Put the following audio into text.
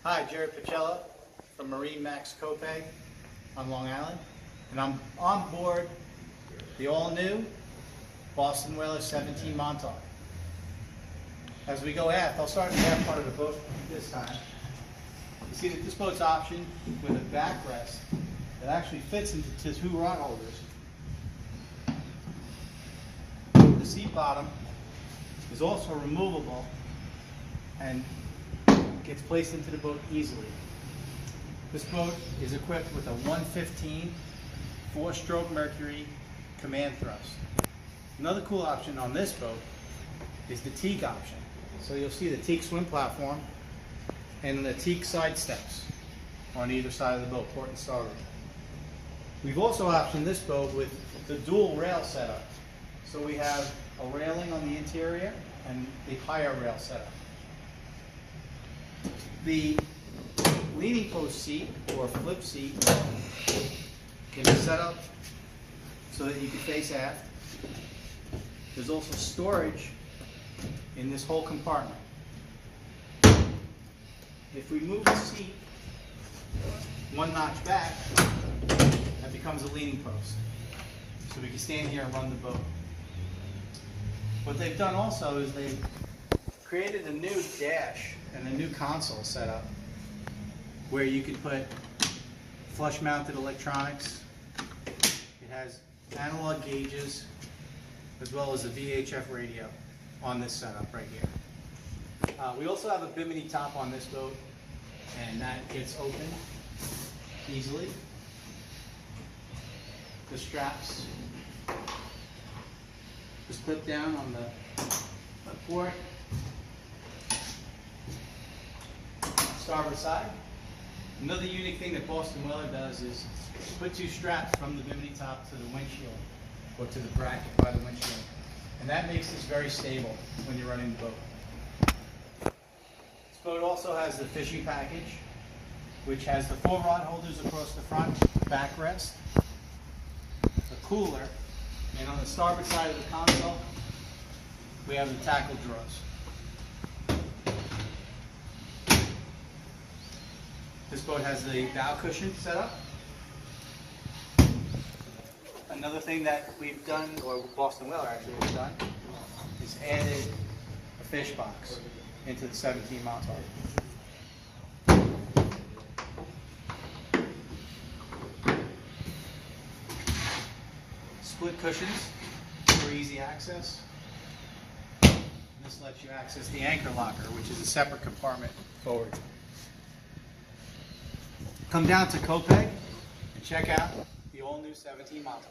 Hi, Jerry Pacella from MarineMax Copay on Long Island, and I'm on board the all-new Boston Whaler 17 Montauk. As we go aft, I'll start in the aft part of the boat this time. You see that this boat's optioned with a backrest that actually fits into two rod holders. The seat bottom is also removable and gets placed into the boat easily. This boat is equipped with a 115 4-stroke Mercury command thrust. Another cool option on this boat is the Teak option. So you'll see the Teak swim platform and the Teak side steps on either side of the boat, port and starboard. We've also optioned this boat with the dual rail setup. So we have a railing on the interior and the higher rail setup. The leaning post seat or flip seat can be set up so that you can face aft. There's also storage in this whole compartment. If we move the seat one notch back, that becomes a leaning post. So we can stand here and run the boat. What they've done also is they've created a new dash and a new console setup where you can put flush mounted electronics. It has analog gauges as well as a VHF radio on this setup right here. We also have a Bimini top on this boat, and that gets open easily. The straps just clip down on the port, starboard side. Another unique thing that Boston Whaler does is put two straps from the Bimini top to the windshield or to the bracket by the windshield. And that makes this very stable when you're running the boat. This boat also has the fishing package, which has the 4 rod holders across the front, backrest, the cooler, and on the starboard side of the console, we have the tackle drawers. This boat has the bow cushion set up. Another thing that we've done, or Boston Whaler actually has done, is added a fish box into the 17 Montauk. Split cushions for easy access. This lets you access the anchor locker, which is a separate compartment forward. Come down to Copay and check out the all-new 17 Montauk.